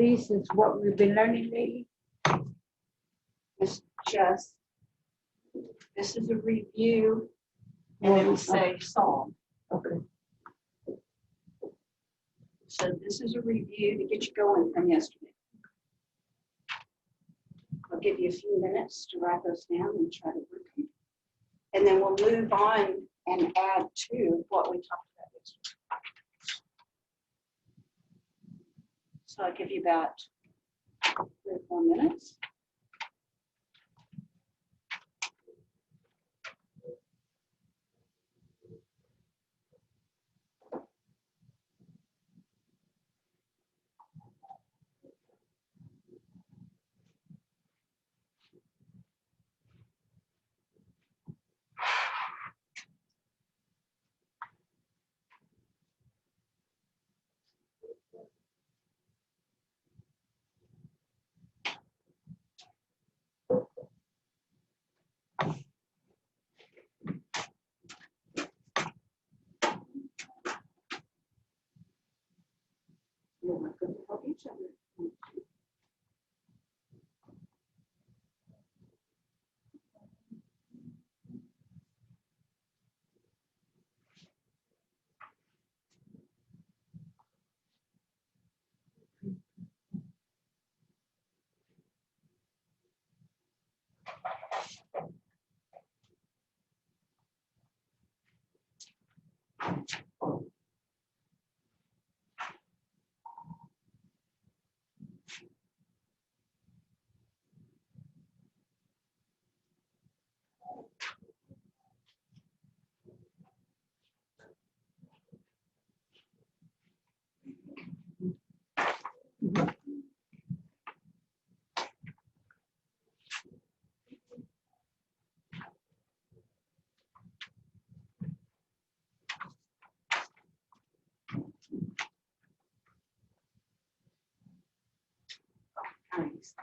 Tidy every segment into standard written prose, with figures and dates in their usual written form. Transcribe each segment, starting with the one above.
these is what we've been learning lately? It's just, this is a review, and it'll say Psalm. Okay. So this is a review to get you going from yesterday. I'll give you a few minutes to write those down and try to work them. And then we'll move on and add to what we talked about yesterday. So I'll give you about 3 or 4 minutes. You're not going to help each other. Nice.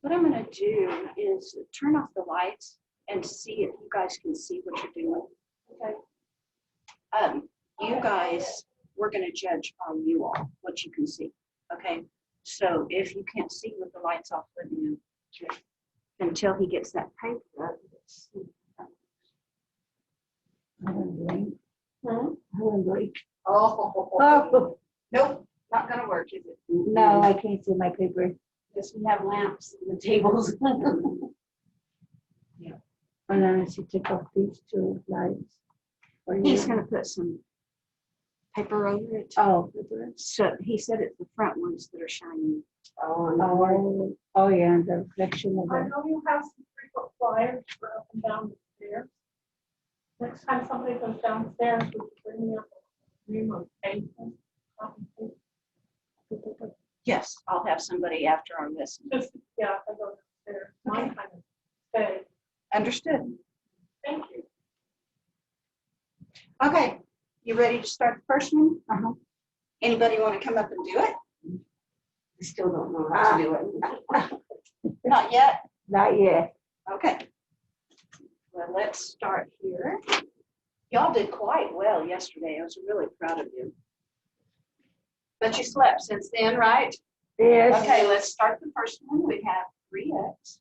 What I'm going to do is turn off the lights and see if you guys can see what you're doing. Okay. You guys, we're going to judge on you all what you can see. Okay. So if you can't see with the lights off, let me know. Okay. Until he gets that paper up. Let's see. I don't blink. Hmm? I don't blink. Oh. Nope. Not going to work, is it? No, I can't see my paper. Because we have lamps on the tables. Yeah. Unless you take off these 2 lights. He's going to put some paper over it. Oh, paper. So he said it's the front ones that are shining. Oh, yeah, the reflection of I the. know you have some frequent flyers for up and down the stairs. Next time somebody goes downstairs, would you bring me up a name of paper? Yes, I'll have somebody after our lesson. Just, yeah, I go downstairs. Mine kind of stay. Understood. Thank you. Okay, you ready to start the first one? Uh-huh. Anybody want to come up and do it? I still don't know how to do it. Not yet? Not yet. Okay. Well, let's start here. Y'all did quite well yesterday. I was really proud of you. But you slept since then, right? Yes. Okay, let's start the first one. We have 3x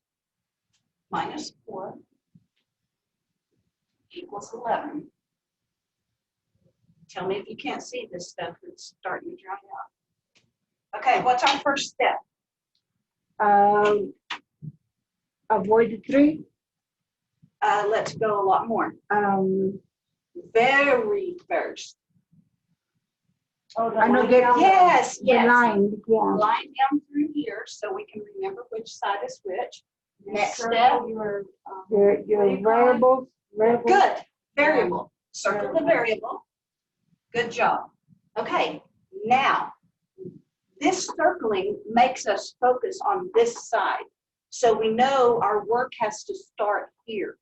minus 4 equals 11. Tell me if you can't see this stuff. It's starting to dry out. Okay, what's our first step? Avoid the 3. Let's go a lot more. Very first. Oh, the I know line get down Yes, the yes. line. Yeah. Line down through here so we can remember which side is which. Next circle step. Your, Your what do you call it? variables. Good. Variable. Circle the variable. Good job. Okay, now this circling makes us focus on this side. So we know our work has to start here.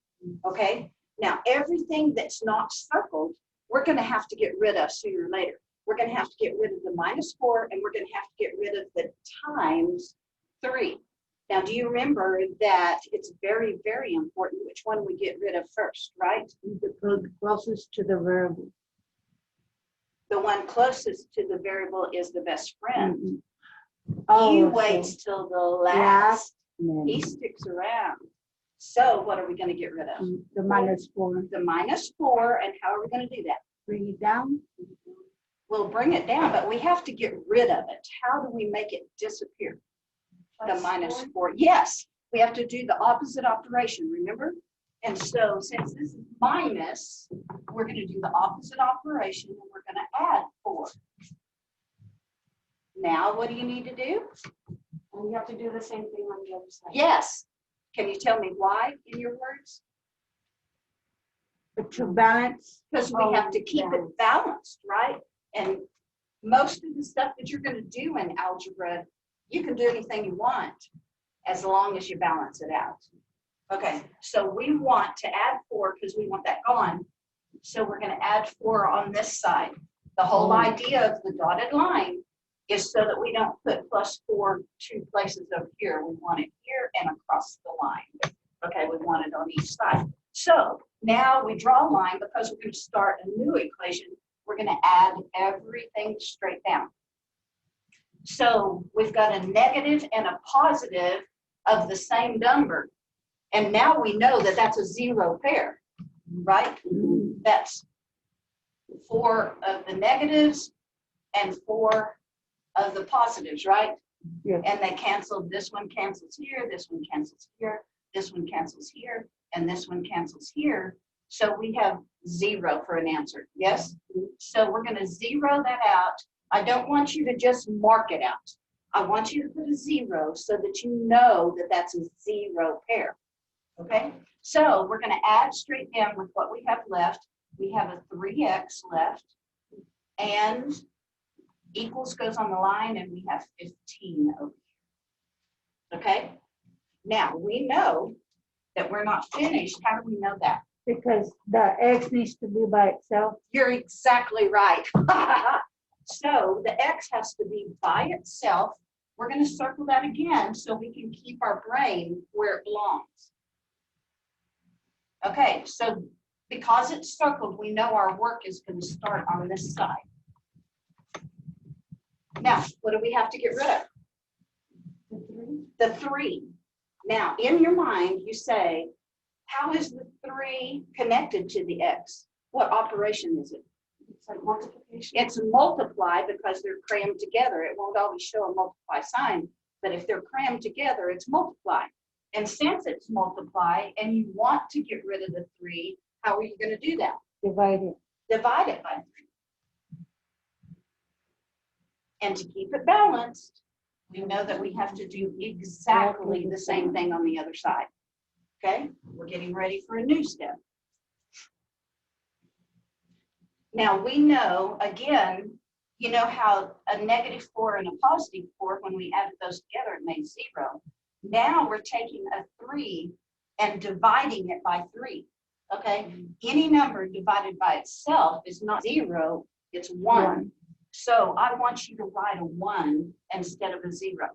Okay, now everything that's not circled, we're going to have to get rid of sooner or later. we're going to have to get rid of the -4, and we're going to have to get rid of the times 3. Now, do you remember that it's very, very important which one we get rid of first, right? The closest to the variable. The one closest to the variable is the best friend. Oh, He so waits till the last. last, and He then sticks around. So what are we going to get rid of? the -4. The -4, and how are we going to do that? Bring it down. We'll bring it down, but we have to get rid of it. How do we make it disappear? The -4. Yes, we have to do the opposite operation, remember? And so since this is minus, we're going to do the opposite operation, and we're going to add 4. Now, what do you need to do? And you have to do the same thing on the other side. Yes. Can you tell me why in your words? But to balance, Because we have to keep it balanced, right? And most of the stuff that you're going to do in algebra, you can do anything you want as long as you balance it out. Okay, so we want to add 4 because we want that gone. So we're going to add 4 on this side. The whole idea of the dotted line is so that we don't put +4 2 places over here. We want it here and across the line. Okay, we want it on each side. So now we draw a line because we're going to start a new equation. We're going to add everything straight down. So we've got a negative and a positive of the same number. And now we know that that's a 0 pair, right? That's 4 of the negatives and 4 of the positives, right? yes. And they cancel. This one cancels here, this one cancels here, this one cancels here, and this one cancels here. So we have 0 for an answer, yes? So we're going to 0 that out. I don't want you to just mark it out. I want you to put a 0 so that you know that that's a 0 pair, okay? So we're going to add straight down with what we have left. We have a 3x left, and equals goes on the line, and we have 15 over here, okay? Now, we know that we're not finished. How do we know that? Because the x needs to be by itself. You're exactly right. So the x has to be by itself. We're going to circle that again so we can keep our brain where it belongs. Okay, so because it's circled, we know our work is going to start on this side. Now, what do we have to get rid of? The 3. Now, in your mind, you say, how is the 3 connected to the x? What operation is it? It's like multiplication. It's multiply because they're crammed together. It won't always show a multiply sign, but if they're crammed together, it's multiply. And since it's multiply and you want to get rid of the 3, how are you going to do that? Divide it. Divide it by 3. And to keep it balanced, we know that we have to do exactly the same thing on the other side. Okay, we're getting ready for a new step. Now we know, again, you know how a -4 and a +4, when we added those together, it made 0. Now we're taking a 3 and dividing it by 3. Okay, any number divided by itself is not 0, it's 1. So I want you to write a 1 instead of a 0.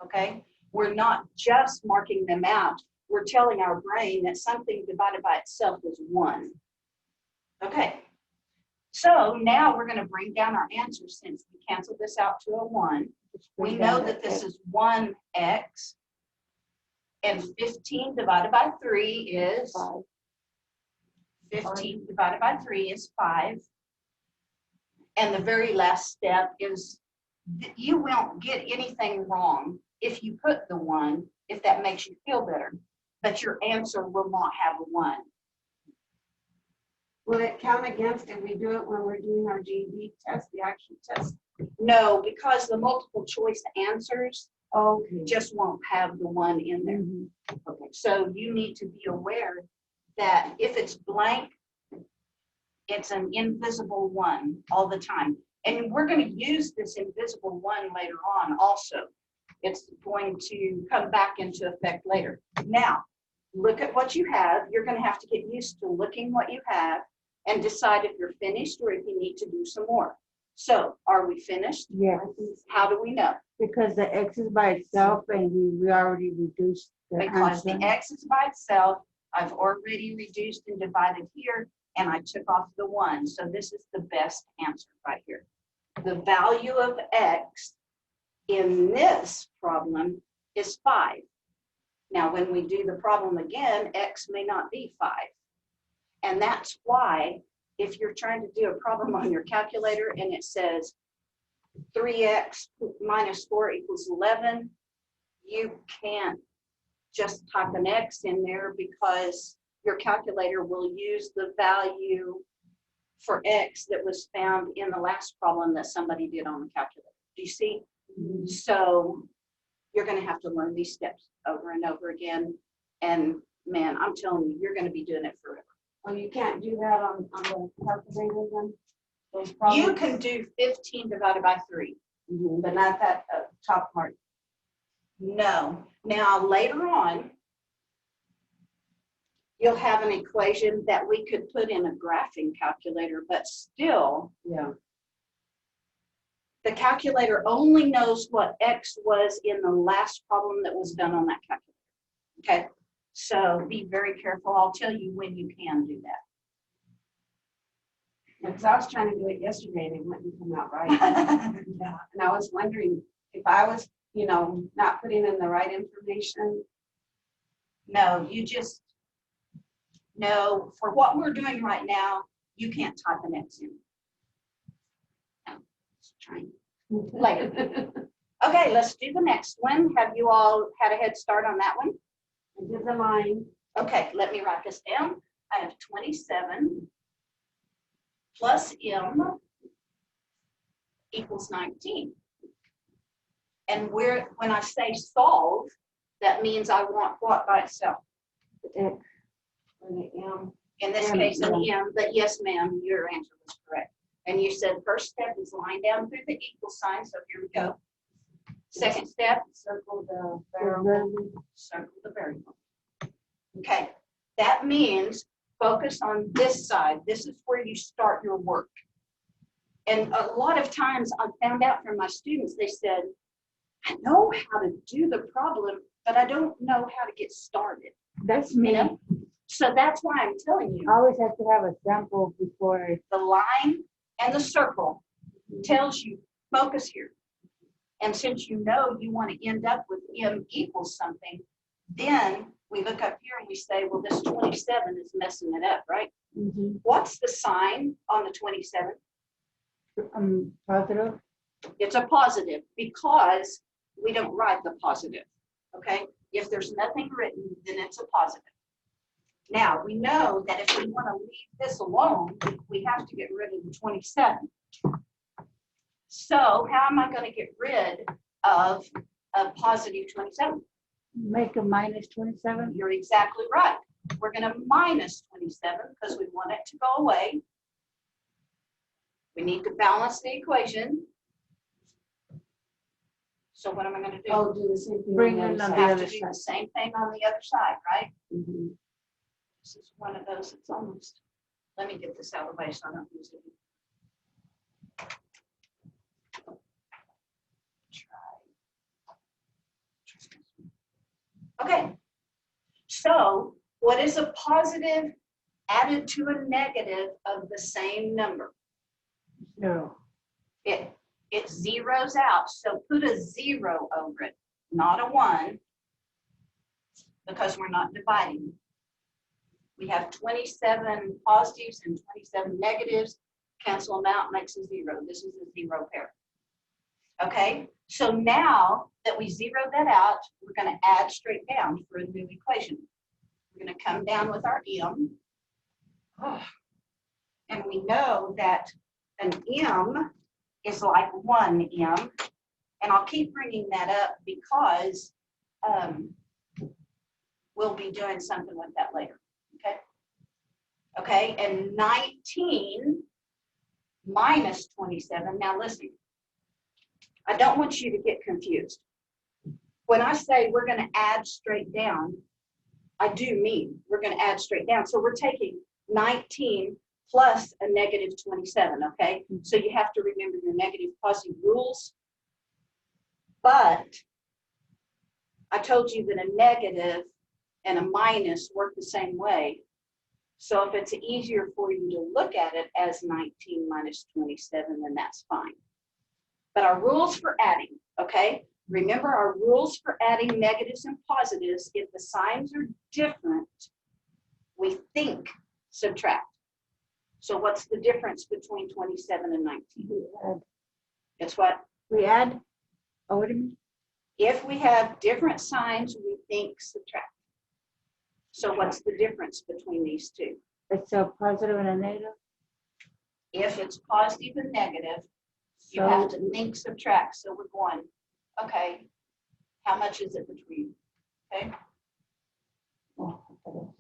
Okay, we're not just marking them out. We're telling our brain that something divided by itself is 1. Okay, so now we're going to bring down our answer since we canceled this out to a 1. We know that this is 1x, and 15 divided by 3 is 15 divided by 3 is 5. And the very last step is you won't get anything wrong if you put the 1, if that makes you feel better, but your answer will not have a 1. Will it count against if we do it when we're doing our GED test, the actual test? No, because the multiple choice answers Okay. just won't have the 1 in there. Okay, so you need to be aware that if it's blank, it's an invisible 1 all the time. And we're going to use this invisible 1 later on also. It's going to come back into effect later. Now, look at what you have. You're going to have to get used to looking what you have and decide if you're finished or if you need to do some more. So are we finished? Yes, How do we know? because the X is by itself and we already reduced the Because the answer. X is by itself, I've already reduced and divided here, and I took off the 1. So this is the best answer right here. The value of X in this problem is 5. Now, when we do the problem again, X may not be 5. And that's why if you're trying to do a problem on your calculator and it says 3x minus 4 equals 11, you can't just type an X in there because your calculator will use the value for X that was found in the last problem that somebody did on the calculator. Do you see? Mhm. So you're going to have to learn these steps over and over again. And man, I'm telling you, you're going to be doing it forever. Oh, you can't do that on the calculator then? Those You problems? can do 15 divided by 3. Mhm, but not that top part. No. Now, later on, you'll have an equation that we could put in a graphing calculator, but still, Yeah. the calculator only knows what X was in the last problem that was done on that calculator. Okay? So be very careful. I'll tell you when you can do that. Because I was trying to do it yesterday and it wouldn't come out right. Yeah. And I was wondering if I was, not putting in the right information. No, you just, no, for what we're doing right now, you can't type an X in. No, just trying. Later. Okay, let's do the next one. Have you all had a head start on that one? I did the line. Okay, let me write this down. I have 27 plus M equals 19. And when I say solve, that means I want what by itself? X. For the M. In this M, case, an M, but yes, ma'am, your answer was correct. And you said first step is line down through the equal sign, so here we go. Second step, Circle the Variable. variable. circle the variable. Okay, that means focus on this side. This is where you start your work. And a lot of times I found out from my students, they said, I know how to do the problem, but I don't know how to get started. That's You me. know? So that's why I'm telling you, I always have to have a sample before. the line and the circle tells you focus here. And since you know you want to end up with M equals something, then we look up here and we say, well, this 27 is messing it up, right? Mhm. What's the sign on the 27? Positive. It's a positive because we don't write the positive, okay? If there's nothing written, then it's a positive. Now, we know that if we want to leave this alone, we have to get rid of the 27. So how am I going to get rid of a positive 27? Make a minus 27. You're exactly right. We're going to minus 27 because we want it to go away. We need to balance the equation. So what am I going to do? Oh, do the same thing. Bring on in the on other the Have other to do side. the same thing on the other side, right? Mhm. This is one of those, it's almost, let me get this out of the way so I don't lose it. Okay, so what is a positive added to a negative of the same number? Zero. It zeroes out, so put a 0 over it, not a 1, because we're not dividing. We have 27 positives and 27 negatives. Cancel them out, makes a 0. This is a 0 pair. Okay, so now that we zeroed that out, we're going to add straight down for a new equation. We're going to come down with our M. And we know that an M is like 1M. And I'll keep bringing that up because we'll be doing something with that later. Okay. Okay, and 19 minus 27. Now listen, I don't want you to get confused. When I say we're going to add straight down, I do mean we're going to add straight down. So we're taking 19 plus a negative 27, okay? So you have to remember your negative positive rules. But I told you that a negative and a minus work the same way. So if it's easier for you to look at it as 19 minus 27, then that's fine. But our rules for adding, okay? Remember our rules for adding negatives and positives, if the signs are different, we think subtract. So what's the difference between 27 and 19? We add. It's what? We add. Oh, what do you mean? If we have different signs, we think subtract. So what's the difference between these two? It's a positive and a negative. If it's positive and negative, you So- have to think subtract. So we're going, okay, how much is it between? Okay, Oh,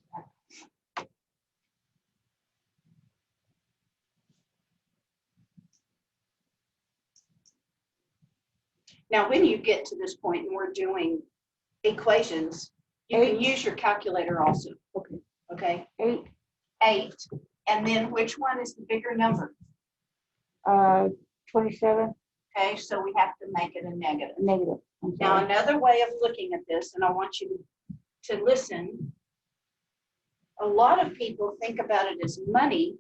now when you get to this point and we're doing equations, you can use your calculator also. Okay. Okay, 8, 8, and then which one is the bigger number? 27, Okay, so we have to make it a negative. negative. I'm Now, sorry. another way of looking at this, and I want you to listen, a lot of people think about it as money,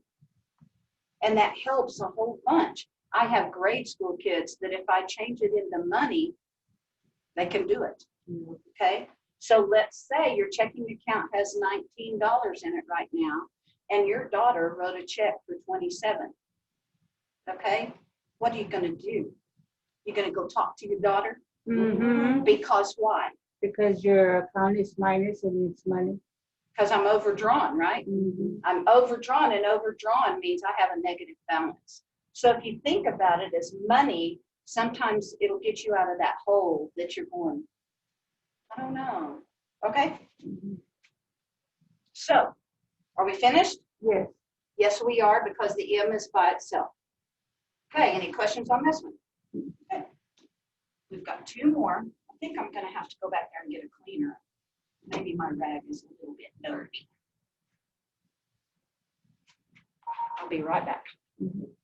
and that helps a whole bunch. I have grade school kids that if I change it into money, they can do it, okay? So let's say your checking account has $19 in it right now, and your daughter wrote a check for 27, okay? What are you gonna do? You're gonna go talk to your daughter? Mhm. Because why? Because your account is minus and it's money. Because I'm overdrawn, right? Mhm. I'm overdrawn, and overdrawn means I have a negative balance. So if you think about it as money, sometimes it'll get you out of that hole that you're going, I don't know. Okay? Mhm. So, are we finished? Yes. Yes, we are, because the M is by itself. Okay, any questions on this one? Okay. We've got 2 more. I think I'm going to have to go back there and get a cleaner. Maybe my rag is a little bit dirty. I'll be right back. Mhm.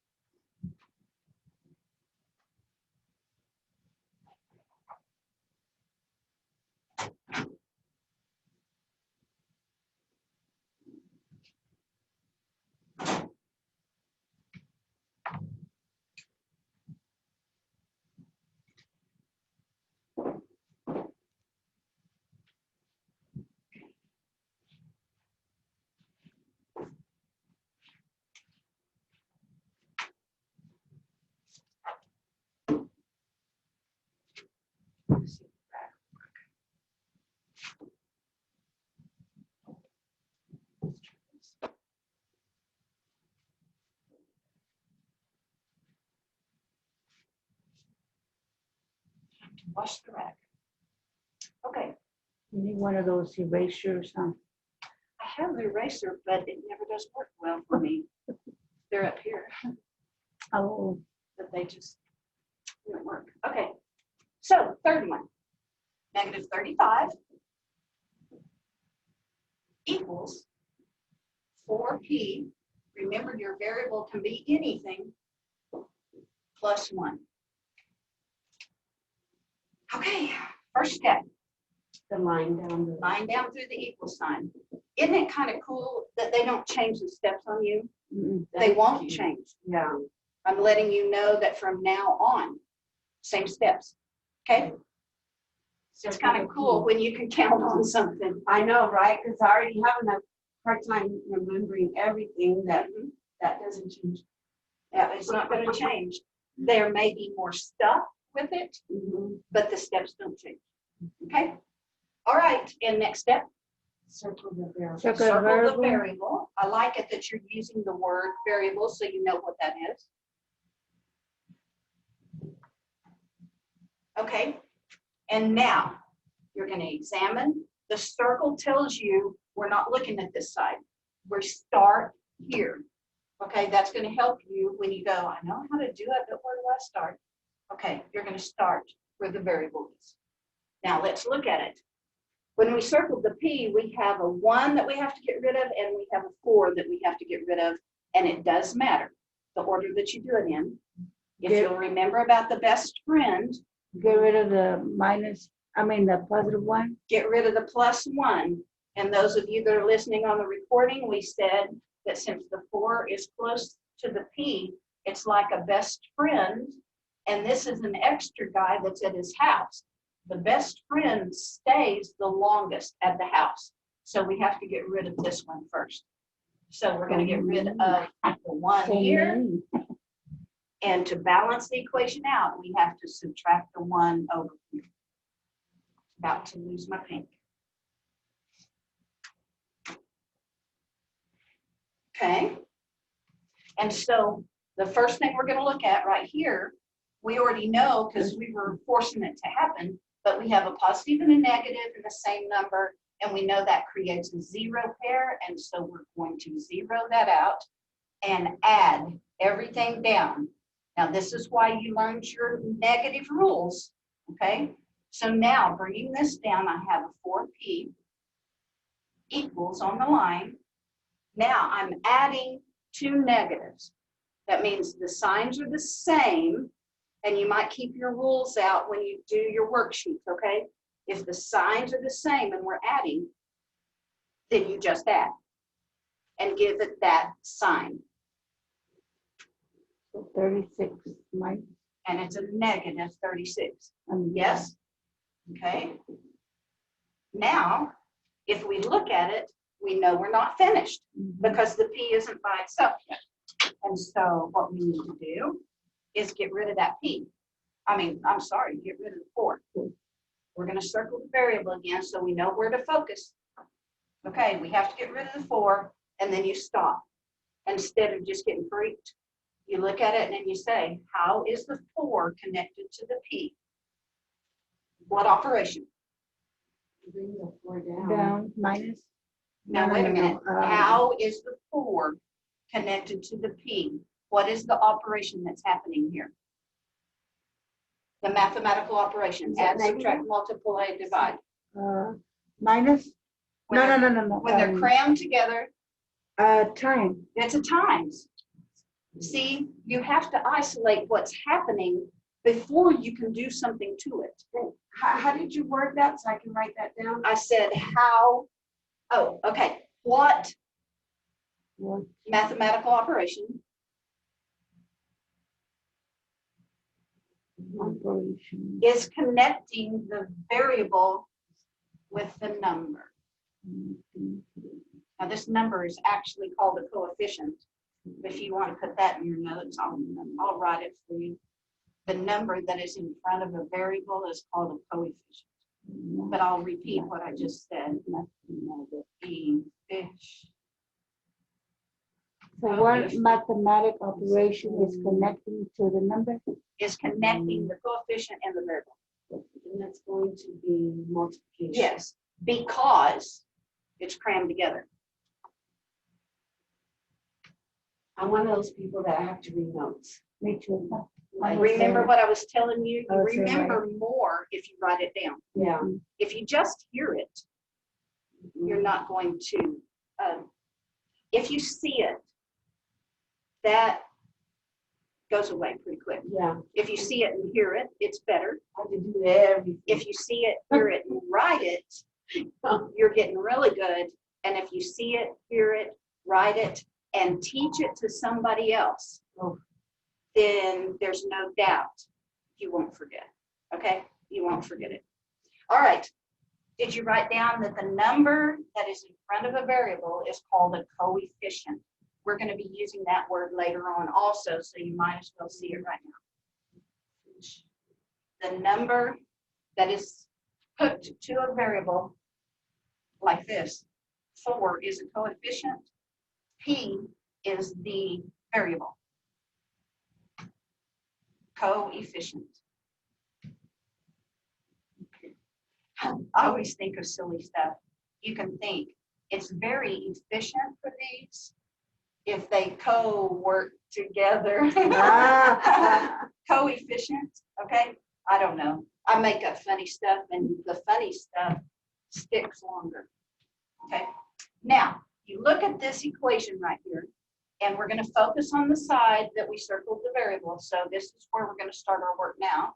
Wash the rag. Okay, You need one of those erasers, huh? I have an eraser, but it never does work well for me. They're up here, Oh, but they just don't work. Okay, so third one, negative 35 equals 4p. Remember, your variable can be anything, plus 1. Okay, first step, The line down the. line down through the equal sign. Isn't it kind of cool that they don't change the steps on you? mm-mm. They won't change. Yeah. I'm letting you know that from now on, same steps, okay? It's kind of cool when you can count on something. I know, right? Because I already have a hard time remembering everything that doesn't change. Yeah, it's not going to change. There may be more stuff with it, but the steps don't change, okay? All right, and next step, Circle the variable. Circle the circle the variable. variable. I like it that you're using the word variable so you know what that is. Okay, and now you're going to examine. The circle tells you we're not looking at this side. We start here. Okay, that's going to help you when you go, I know how to do it, but where do I start? Okay, you're going to start where the variable is. Now let's look at it. When we circled the P, we have a 1 that we have to get rid of, and we have a 4 that we have to get rid of. and it does matter, the order that you do it in. If Yeah. you'll remember about the best friend, Get rid of the minus, the positive one. get rid of the +1. And those of you that are listening on the recording, we said that since the 4 is close to the P, it's like a best friend. And this is an extra guy that's at his house. The best friend stays the longest at the house. So we have to get rid of this one first. So we're going to get rid of the 1 here. And to balance the equation out, we have to subtract the 1 over here. About to lose my pink. Okay. And so the first thing we're going to look at right here, we already know because we were forcing it to happen, but we have a positive and a negative in the same number, and we know that creates a 0 pair, and so we're going to 0 that out and add everything down. Now, this is why you learned your negative rules, okay? So now, bringing this down, I have a 4P equals on the line. Now, I'm adding 2 negatives. That means the signs are the same, and you might keep your rules out when you do your worksheets, okay? If the signs are the same and we're adding, then you just add and give it that sign. So 36 minus. And it's a negative 36. Yes? Okay. Now, if we look at it, we know we're not finished because the P isn't by itself yet. And so what we need to do is get rid of that P. Get rid of the 4. We're going to circle the variable again so we know where to focus. Okay, we have to get rid of the 4, and then you stop. Instead of just getting freaked, you look at it and then you say, how is the 4 connected to the P? What operation? Bring the 4 down. Down, minus. Now, wait a minute. How is the 4 connected to the P? What is the operation that's happening here? The mathematical operation. Add, subtract, multiply, divide. Minus? When No. When they're crammed together, Time. it's a times. See, you have to isolate what's happening before you can do something to it. How did you word that so I can write that down? I said how, what What? mathematical operation Operation. is connecting the variable with the number. Now, this number is actually called a coefficient. If you want to put that in your notes, I'll write it for you. The number that is in front of a variable is called a coefficient. But I'll repeat what I just said. So what mathematical operation is connecting to the number? Is connecting the coefficient and the variable. And that's going to be multiplication. Yes, because it's crammed together. I'm one of those people that have to read notes. Me too. Remember what I was telling you? I You was saying, remember more if you write it down. Yeah. If you just hear it, you're not going to. If you see it, that goes away pretty quick. Yeah. If you see it and hear it, it's better. I have to do everything. If you see it, hear it, and write it, you're getting really good. And if you see it, hear it, write it, and teach it to somebody else, then there's no doubt you won't forget. Okay? You won't forget it. All right. Did you write down that the number that is in front of a variable is called a coefficient? We're going to be using that word later on also, so you might as well see it right now. The number that is put to a variable like this, 4 is a coefficient, P is the variable. Coefficient. I always think of silly stuff. You can think it's very efficient for these if they co-work together. Coefficient, okay? I don't know. I make up funny stuff, and the funny stuff sticks longer. Okay? Now, you look at this equation right here. And we're going to focus on the side that we circled the variable. So this is where we're going to start our work now.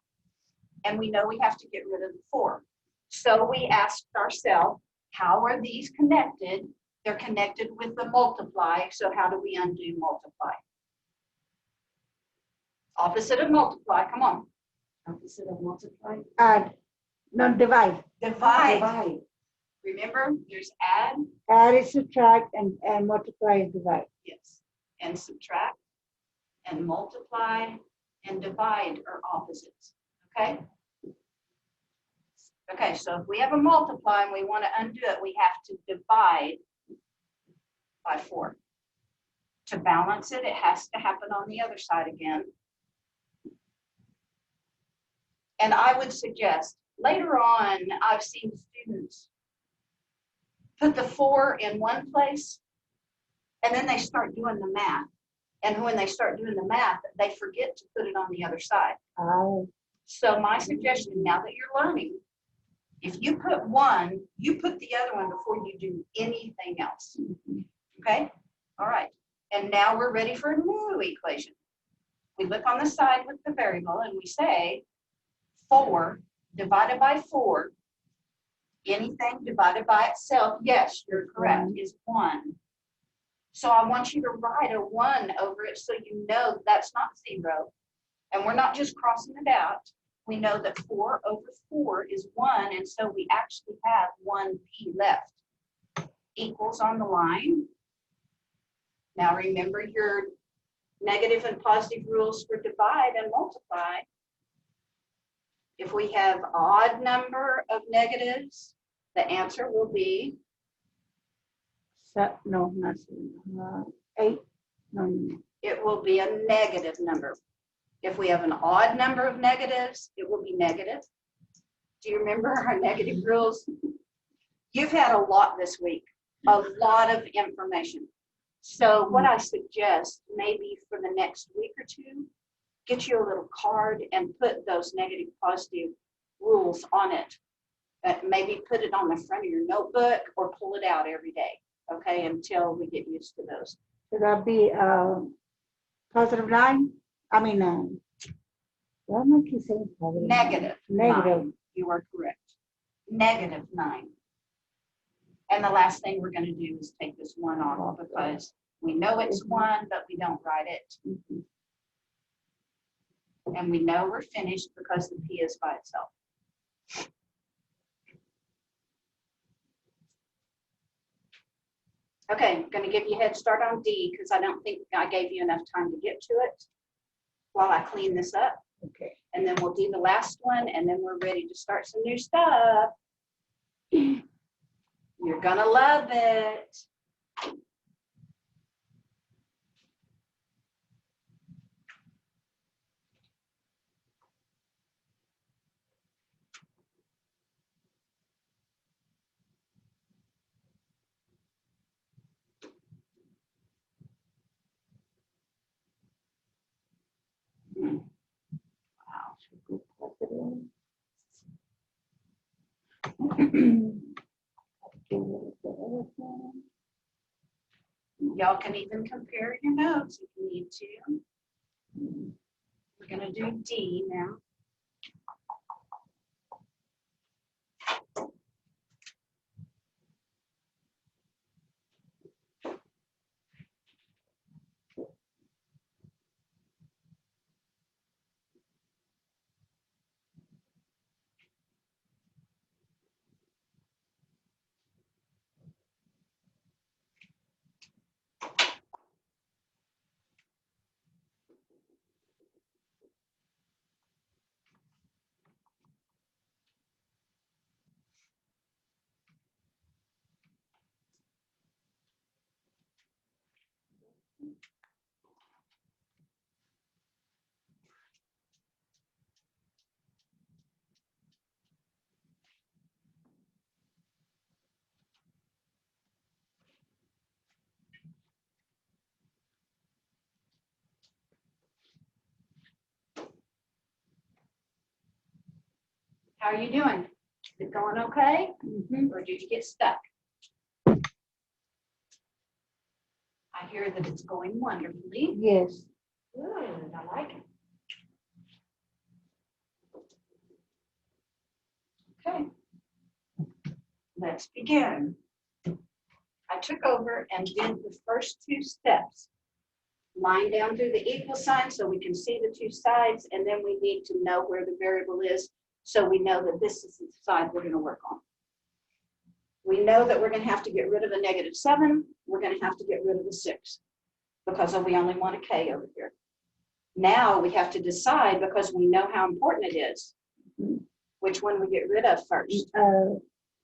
And we know we have to get rid of the 4. So we asked ourselves, how are these connected? They're connected with the multiply. So how do we undo multiply? Opposite of multiply, come on. Opposite of multiply. Add, no, divide. Divide. Remember, there's add, Add is subtract and multiply is divide. yes, and subtract, and multiply, and divide are opposites, okay? Okay, so if we have a multiply and we want to undo it, we have to divide by 4. To balance it, it has to happen on the other side again. And I would suggest, later on, I've seen students put the 4 in one place, and then they start doing the math. And when they start doing the math, they forget to put it on the other side. Oh, So my suggestion, now that you're learning, if you put 1, you put the other one before you do anything else. Okay? All right. And now we're ready for a new equation. We look on the side with the variable and we say 4 divided by 4. Anything divided by itself, yes, you're correct, is 1. So I want you to write a 1 over it so you know that's not 0. And we're not just crossing it out. We know that 4 over 4 is 1, and so we actually have 1p left. Equals on the line. Now remember your negative and positive rules for divide and multiply. If we have odd number of negatives, the answer will be no, not 8. No. it will be a negative number. If we have an odd number of negatives, it will be negative. Do you remember our negative rules? You've had a lot this week, a lot of information. So what I suggest, maybe for the next week or 2, get you a little card and put those negative, positive rules on it. Maybe put it on the front of your notebook or pull it out every day, okay, until we get used to those. So that'll be positive 9. I mean, what am I saying? Positive? Negative. Negative. 9. You are correct. Negative 9. And the last thing we're going to do is take this 1 off because we know it's 1, but we don't write it. Mhm. And we know we're finished because the p is by itself. Okay, I'm going to give you a head start on D because I don't think I gave you enough time to get to it while I clean this up. Okay. And then we'll do the last one, and then we're ready to start some new stuff. You're going to love it. Y'all can even compare your notes if you need to. We're going to do D now. How are you doing? Is it going okay? Mhm. Or did you get stuck? I hear that it's going wonderfully. Yes. Good, I like it. Okay. Let's begin. I took over and did the first two steps. Line down through the equal sign so we can see the two sides, and then we need to know where the variable is so we know that this is the side we're going to work on. We know that we're going to have to get rid of a -7. We're going to have to get rid of a 6 because we only want a k over here. Now we have to decide, because we know how important it is, which one we get rid of first.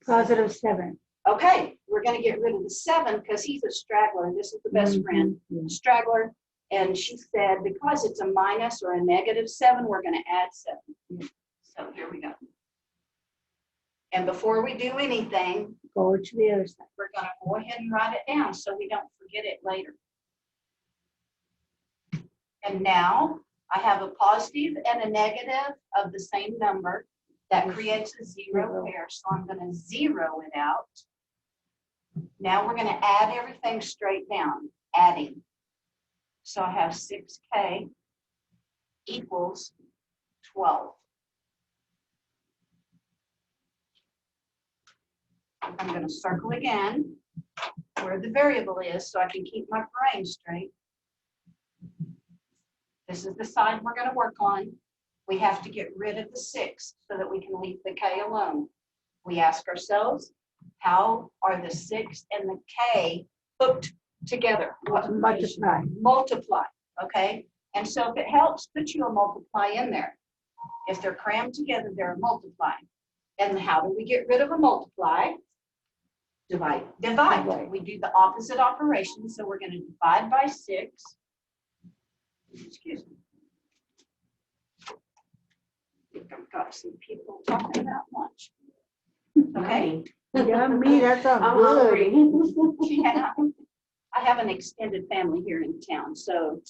+7. Okay, we're going to get rid of the 7 because he's a straggler, and this is the best friend. Yeah. Straggler, and she said because it's a minus or a -7, we're going to add 7. So here we go. And before we do anything, Go to the other side. we're going to go ahead and write it down so we don't forget it later. And now I have a positive and a negative of the same number. That creates a 0 pair, so I'm going to 0 it out. Now we're going to add everything straight down, adding. So I have 6k equals 12. I'm going to circle again where the variable is so I can keep my brain straight. This is the side we're going to work on. We have to get rid of the 6 so that we can leave the k alone. We ask ourselves, how are the 6 and the k hooked together? Multiply. Multiply, okay? And so if it helps, put you a multiply in there. If they're crammed together, they're a multiply. And how do we get rid of a multiply? Divide. Divide. We do the opposite operation, so we're going to divide by 6. Excuse me. I've got some people talking about lunch. Okay? Yeah, me, that sounds I'm good. hungry. Yeah. I have an extended family here in town, so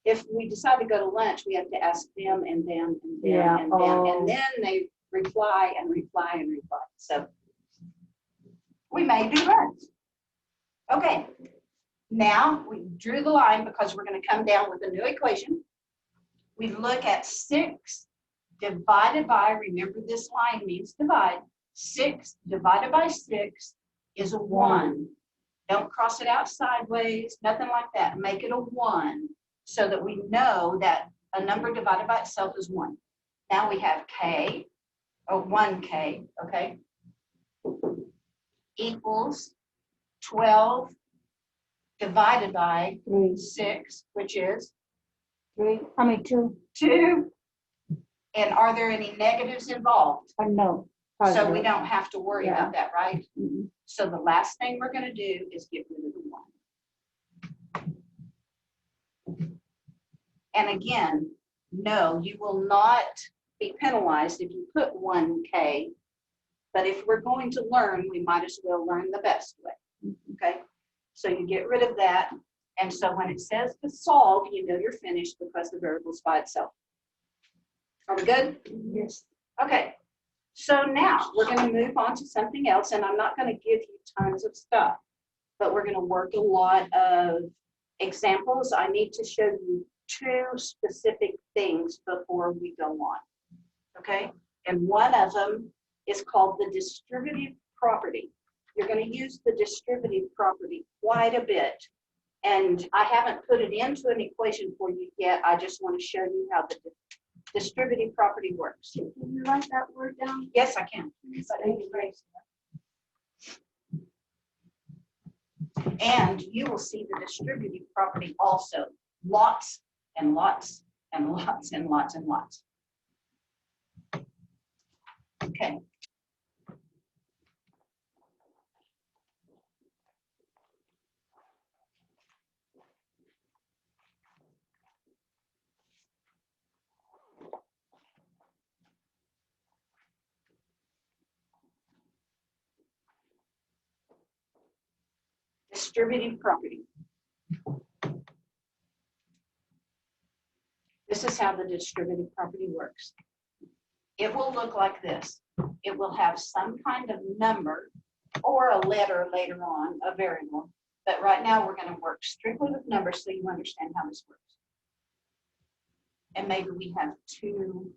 if we decide to go to lunch, we have to ask them and them and them Yeah, and them, oh. and then they reply and reply and reply. So we may do lunch. Okay. Now we drew the line because we're going to come down with a new equation. We look at 6 divided by, remember this line means divide, 6 divided by 6 is a 1. Don't cross it out sideways, nothing like that. Make it a 1 so that we know that a number divided by itself is 1. Now we have k, or 1k, okay, equals 12 divided by 6, which is 2. 2. And are there any negatives involved? No. So we don't have to worry Yeah. about that, right? Mhm. So the last thing we're going to do is get rid of the 1. And again, no, you will not be penalized if you put 1k. But if we're going to learn, we might as well learn the best way. Okay? So you get rid of that. And so when it says to solve, you know you're finished because the variable's by itself. Are we good? Yes. Okay. So now we're going to move on to something else, and I'm not going to give you tons of stuff, but we're going to work a lot of examples. I need to show you 2 specific things before we go on. Okay? And one of them is called the distributive property. You're going to use the distributive property quite a bit. And I haven't put it into an equation for you yet. I just want to show you how the distributive property works. Can you write that word down? Yes, I can. And you will see the distributive property also. Lots and lots and lots and lots and lots. Okay. Distributive property. This is how the distributive property works. It will look like this. It will have some kind of number or a letter later on, a variable, But right now, we're going to work strictly with numbers so you understand how this works. And maybe we have 2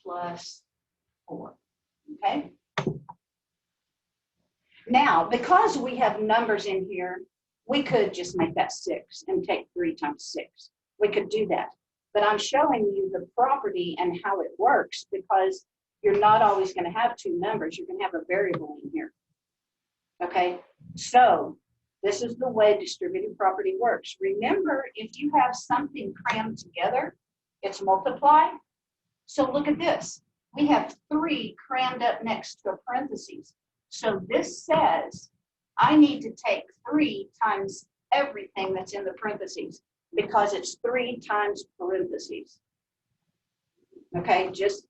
plus 4, okay? Now, because we have numbers in here, we could just make that 6 and take 3 times 6. We could do that. But I'm showing you the property and how it works because you're not always going to have 2 numbers. You're going to have a variable in here. Okay, so this is the way distributive property works. Remember, if you have something crammed together, it's multiply. So look at this. We have 3 crammed up next to a parentheses. So this says I need to take 3 times everything that's in the parentheses because it's 3 times parentheses. Okay, just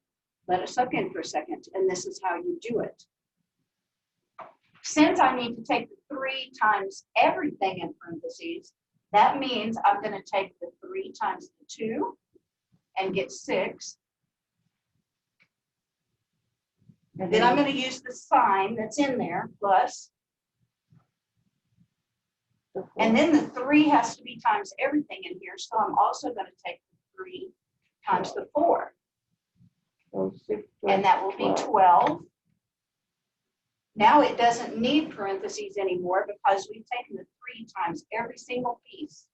let it soak in for a second, and this is how you do it. Since I need to take the 3 times everything in parentheses, that means I'm going to take the 3 times the 2 and get 6. And then I'm going to use the sign that's in there, plus. And then the 3 has to be times everything in here, so I'm also going to take the 3 times the 4. So 6 And that will be 12. Now it doesn't need parentheses anymore because we've taken the 3 times every single piece.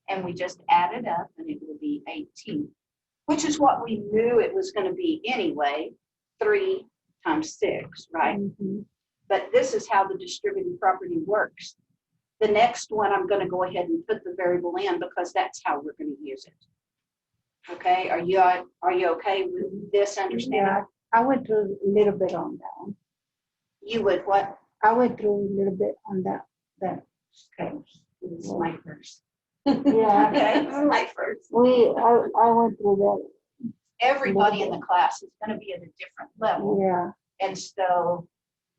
And we just add it up and it will be 18, which is what we knew it was going to be anyway, 3 times 6, right? Mm-hmm. But this is how the distributive property works. The next one, I'm going to go ahead and put the variable in because that's how we're going to use it. Okay, are you okay with this understanding? Yeah, I went through a little bit on that one. You would what? I went through a little bit on that sketch. It's my first. Yeah. Okay, this is my first. I went through Everybody in the class is going to be at a different that. level. Yeah. And so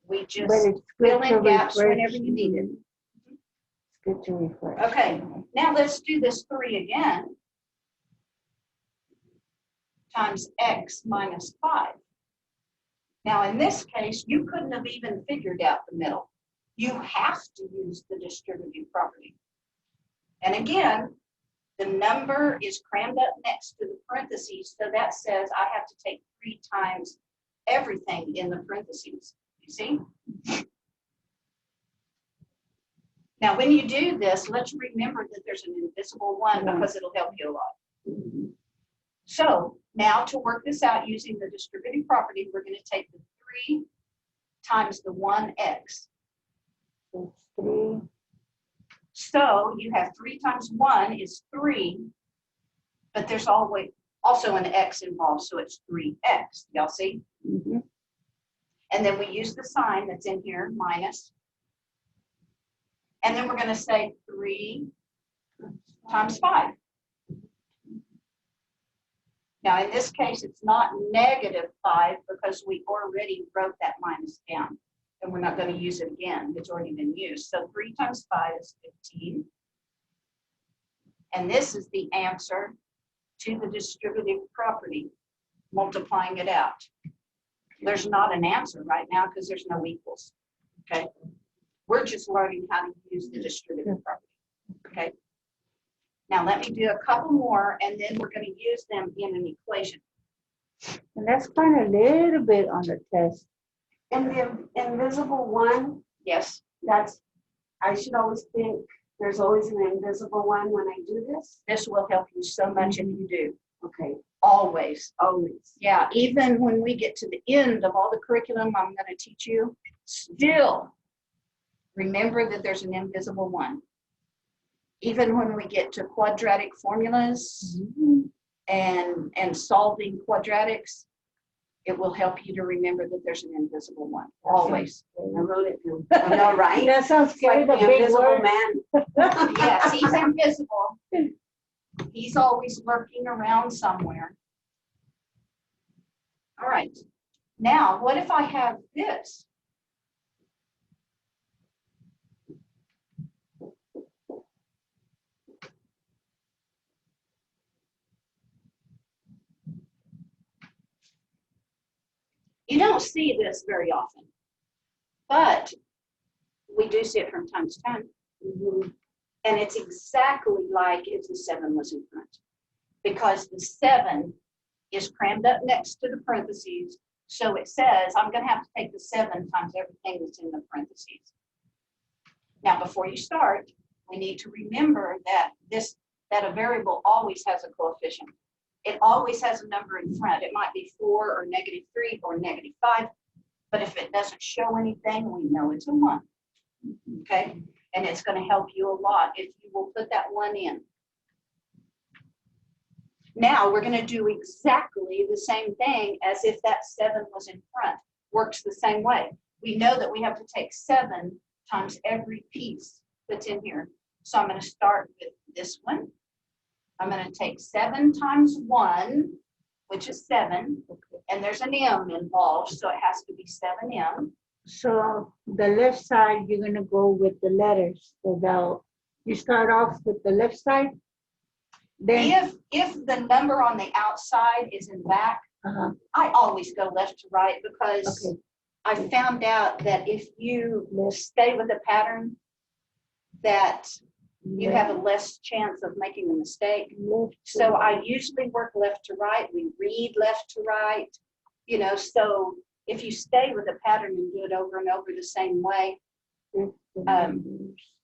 we just But it's fill good to in gaps refresh. whenever you need it. It's good to refresh. Okay, now let's do this 3 again. Times x minus 5. Now in this case, you couldn't have even figured out the middle. You have to use the distributive property. And again, the number is crammed up next to the parentheses, so that says I have to take 3 times everything in the parentheses. You see? Now when you do this, let's remember that there's an invisible 1 because it'll help you a lot. Mm-hmm. So now to work this out using the distributive property, we're going to take the 3 times the 1x. So it's 3. So you have 3 times 1 is 3, but there's always also an x involved, so it's 3x. Y'all see? Mm-hmm. And then we use the sign that's in here, minus. And then we're going to say 3 times 5. Now, in this case, it's not negative 5 because we already wrote that minus down. And we're not going to use it again. It's already been used. So 3 times 5 is 15. And this is the answer to the distributive property, multiplying it out. There's not an answer right now because there's no equals. Okay? We're just learning how to use the distributive property. Okay? Now let me do a couple more and then we're going to use them in an equation. And that's kind of a little bit on the test. And the invisible 1, Yes? that's, I should always think there's always an invisible 1 when I do this. This will help you so much if you do. Okay, Always. always. Yeah, even when we get to the end of all the curriculum I'm going to teach you, still remember that there's an invisible 1. Even when we get to quadratic formulas and solving quadratics, it will help you to remember that there's an invisible 1. Always. I wrote it down. I know, right? That sounds It's like scary, the the big invisible word. man. Yes, he's invisible. He's always lurking around somewhere. All right. Now, what if I have this? You don't see this very often, but we do see it from time to time. And it's exactly like if the 7 was in front. Because the 7 is crammed up next to the parentheses. So it says, I'm going to have to take the 7 times everything that's in the parentheses. Now, before you start, we need to remember that a variable always has a coefficient. It always has a number in front. It might be 4 or -3 or -5. But if it doesn't show anything, we know it's a 1. Okay? And it's going to help you a lot if you will put that 1 in. Now we're going to do exactly the same thing as if that 7 was in front. Works the same way. We know that we have to take 7 times every piece that's in here. So I'm going to start with this one. I'm going to take 7 times 1, which is 7. And there's an M involved, so it has to be 7M. So the left side, you're gonna go with the letters. So you start off with the left side, then If the number on the outside is in back, I always go left to right because I found out that if you stay with a pattern, that you have a less chance of making a mistake. So I usually work left to right. We read left to right, you know, so if you stay with a pattern and do it over and over the same way,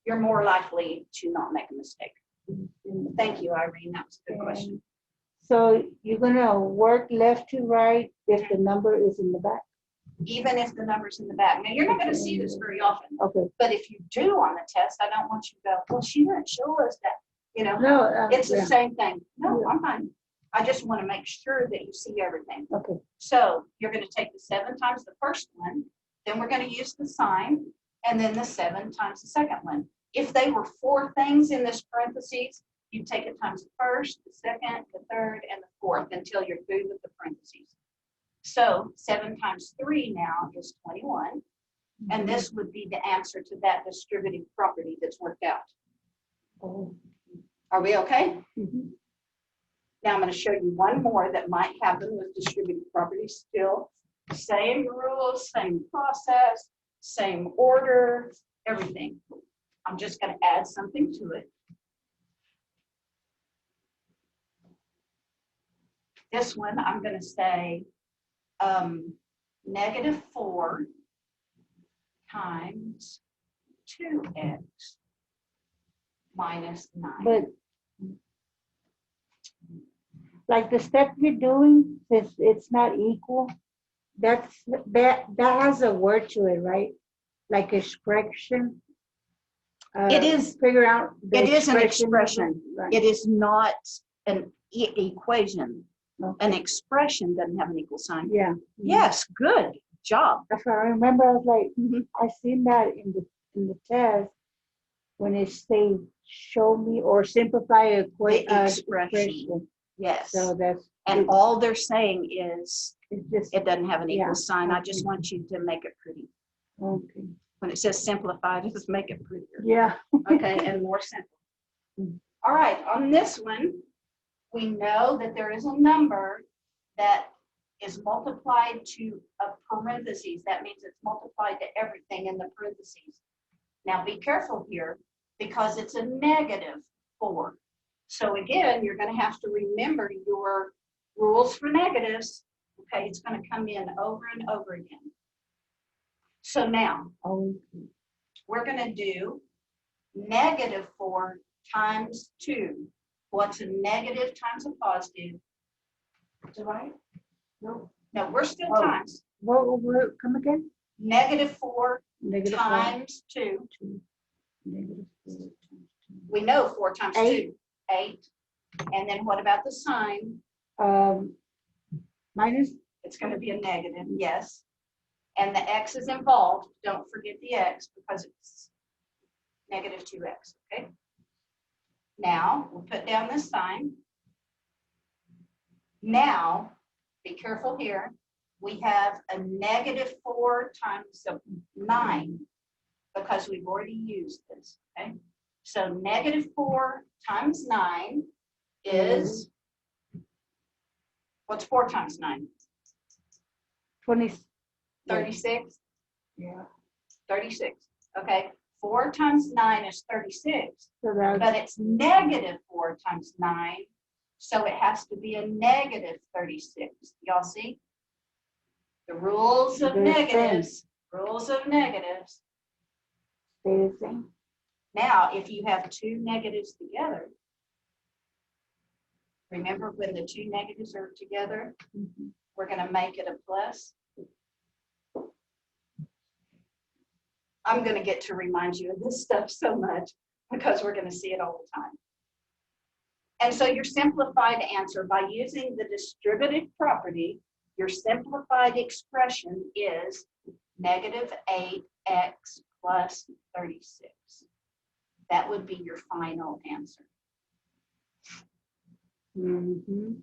you're more likely to not make a mistake. Thank you, Irene. That was a good question. So you're gonna work left to right if the number is in the back? Even if the number's in the back. Now, you're not going to see this very often. Okay. But if you do on the test, I don't want you to go, well, she didn't show us that, you know. No. It's the same thing. No, I'm fine. I just want to make sure that you see everything. Okay. So you're going to take the 7 times the first one, then we're going to use the sign, and then the 7 times the second one. If they were 4 things in this parentheses, you take it times the first, the second, the third, and the fourth until you're through with the parentheses. So 7 times 3 now is 21. And this would be the answer to that distributive property that's worked out. Are we okay? Now I'm going to show you one more that might happen with distributive properties still. Same rules, same process, same order, everything. I'm just going to add something to it. This one, I'm going to say -4 times 2x minus 9. But like the step you're doing, since it's not equal, that has a word to it, right? Like expression. It is. Figure out. It is an expression. Right. It is not an equation. Okay. An expression doesn't have an equal sign. Yeah. Yes, good job. That's what I remember. I was like, I seen that in the test when it say show me or simplify expression. Yes. So that's and all they're saying is just, it doesn't have an equal sign. Okay. I just want you to make it pretty. Okay. When it says simplify, just make it prettier. Yeah. Okay, and more simple. All right, on this one, we know that there is a number that is multiplied to a parentheses. That means it's multiplied to everything in the parentheses. Now be careful here because it's a -4. So again, you're going to have to remember your rules for negatives. Okay, it's going to come in over and over again. So now, we're going to do -4 times 2. What's a negative times a positive? Right? No. No, we're still times. What, come again? -4 Negative times 2. Negative 4 times 2. We know 4 times 2, 8. 8. And then what about the sign? Minus. It's going to be a negative, yes. And the x is involved. Don't forget the x because it's -2x, okay? Now, we'll put down this sign. Now, be careful here. We have a -4 times 9 because we've already used this, okay? So -4 times 9 is, what's 4 times 9? 20. 36? Yeah. 36, okay? 4 times 9 is 36, So that's, but it's negative 4 times 9, so it has to be a negative 36. Y'all see? The rules of They're the same. negatives, rules of negatives. stay the same. Now, if you have two negatives together, remember when the two negatives are together, Mhm. we're going to make it a plus. I'm going to get to remind you of this stuff so much because we're going to see it all the time. And so your simplified answer, by using the distributive property, your simplified expression is negative 8x plus 36. That would be your final answer. Mhm.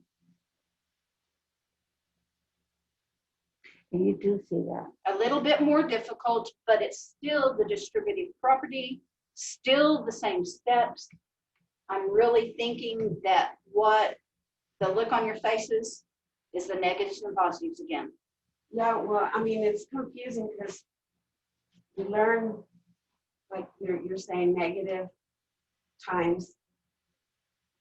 And you do see that. A little bit more difficult, but it's still the distributive property, still the same steps. I'm really thinking that what the look on your faces is the negatives and positives again. Yeah, well, I mean, it's confusing because you learn, like you're saying negative times,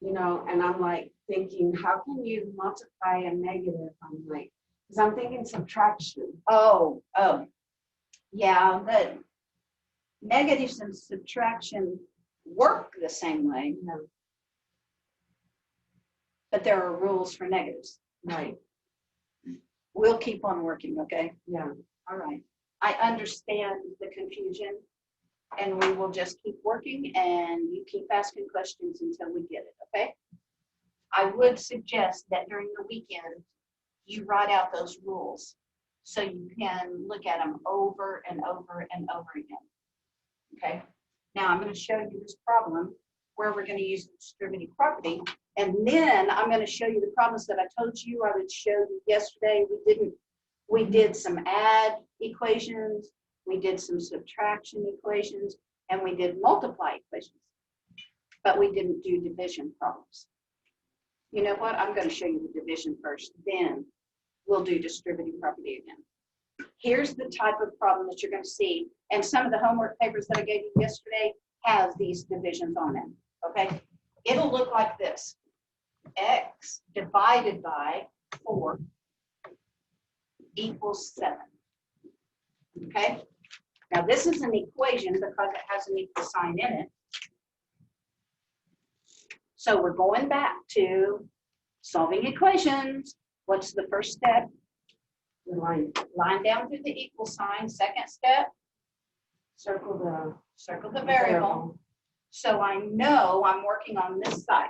you know, and I'm like thinking, how can you multiply a negative? I'm like, because I'm thinking subtraction. Oh, yeah, the negatives and subtraction work the same way, Yeah, but there are rules for negatives. right. We'll keep on working, okay? Yeah. All right. I understand the confusion, and we will just keep working, and you keep asking questions until we get it, okay? I would suggest that during the weekend, you write out those rules so you can look at them over and over and over again, okay? Now, I'm going to show you this problem where we're going to use the distributive property, and then I'm going to show you the problems that I told you I would show you yesterday. We did some add equations, we did some subtraction equations, and we did multiply equations, but we didn't do division problems. You know what? I'm going to show you the division first, then we'll do distributive property again. Here's the type of problem that you're going to see, and some of the homework papers that I gave you yesterday have these divisions on them, okay? It'll look like this. X divided by 4 equals 7, okay? Now, this is an equation because it has an equal sign in it. So we're going back to solving equations. What's the first step? The line. Line down through the equal sign. Second step, Circle circle the the variable. So I know I'm working on this side.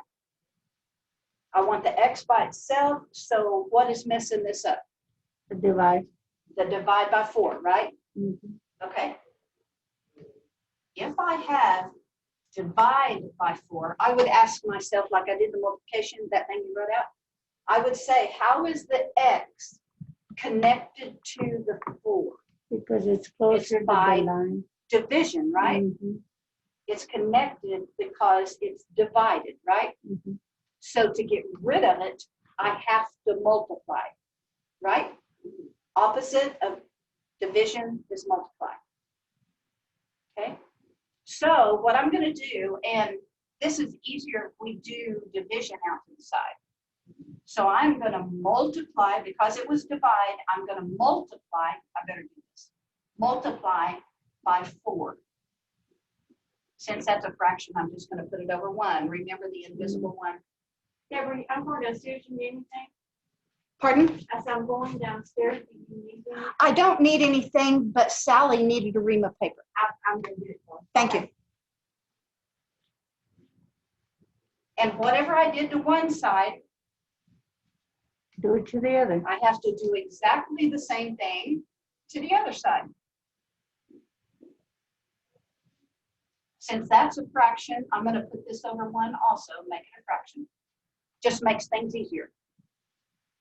I want the x by itself, so what is messing this up? The divide. The divide by 4, right? Mhm. Okay. If I have divide by 4, I would ask myself, like I did the multiplication, that thing you wrote out, I would say, how is the x connected to the 4? Because it's closer to by the line. Division, right? Mhm. It's connected because it's divided, right? Mhm. So to get rid of it, I have to multiply, right? Opposite of division is multiply. Okay? So what I'm going to do, and this is easier if we do division out to the side. So I'm going to multiply, because it was divide, I'm going to multiply, I better do this, multiply by 4. Since that's a fraction, I'm just going to put it over 1. Remember the invisible one? Deborah, I'm going downstairs. You need anything? Pardon? As I'm going downstairs, do you need anything? I don't need anything, but Sally needed a ream of paper. I'm going to get it for you. Thank you. And whatever I did to one side, Do it to the other. I have to do exactly the same thing to the other side. Since that's a fraction, I'm going to put this over 1 also, make it a fraction. Just makes things easier.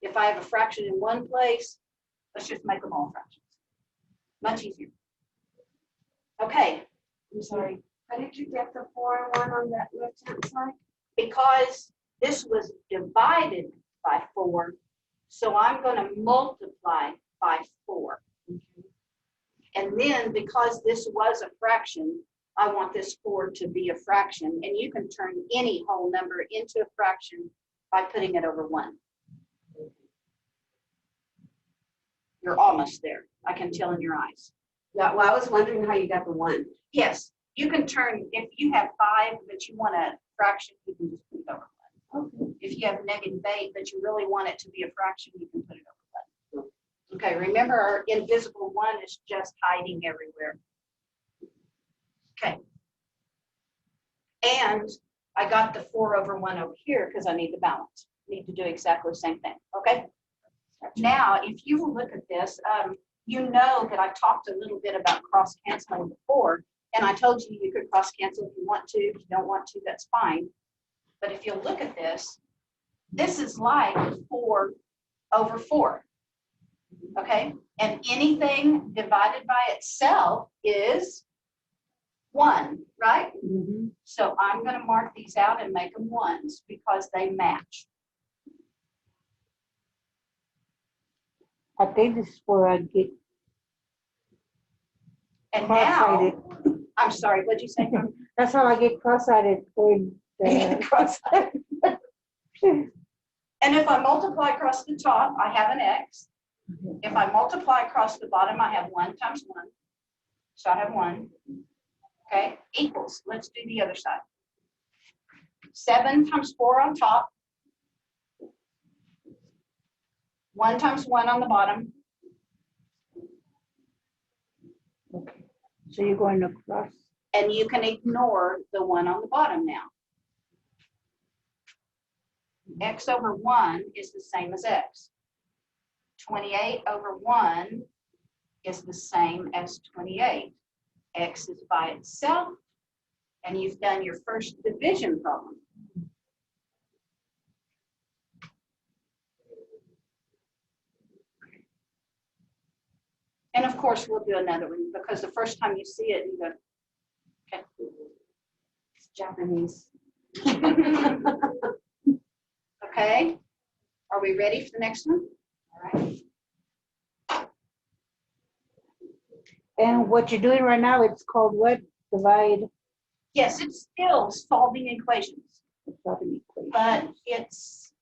If I have a fraction in one place, let's just make them all fractions. Much easier. Okay, I'm sorry. How did you get the 4 and 1 on that left-hand side? because this was divided by 4, so I'm going to multiply by 4. And then because this was a fraction, I want this 4 to be a fraction, and you can turn any whole number into a fraction by putting it over 1. You're almost there. I can tell in your eyes. Yeah, well, I was wondering how you got the 1. Yes, you can turn, if you have 5, but you want a fraction, you can just put it over 1. Okay. If you have -8, but you really want it to be a fraction, you can put it over 1. Okay, remember our invisible 1 is just hiding everywhere. Okay. And I got the 4 over 1 over here because I need the balance. Need to do exactly the same thing, okay? Now, if you will look at this, you know that I talked a little bit about cross-canceling before, and I told you you could cross-cancel if you want to. If you don't want to, that's fine. But if you look at this, this is like 4 over 4, okay? And anything divided by itself is 1, right? Mm-hmm. So I'm going to mark these out and make them 1s because they match. I think this is where I get And now, cross-eyed. I'm sorry, what'd you say? That's how I get cross-eyed for the. Cross-eyed. And if I multiply across the top, I have an X. If I multiply across the bottom, I have 1 times 1. So I have 1. Okay, equals. Let's do the other side. 7 times 4 on top. 1 times 1 on the bottom. Okay. So you're going across. And you can ignore the 1 on the bottom now. X over 1 is the same as X. 28 over 1 is the same as 28. X is by itself, and you've done your first division problem. And of course, we'll do another one because the first time you see it, you go, okay. It's Japanese. Okay, are we ready for the next one? All right. And what you're doing right now, it's called what? Divide. Yes, it's still solving equations, Solving equation. but it's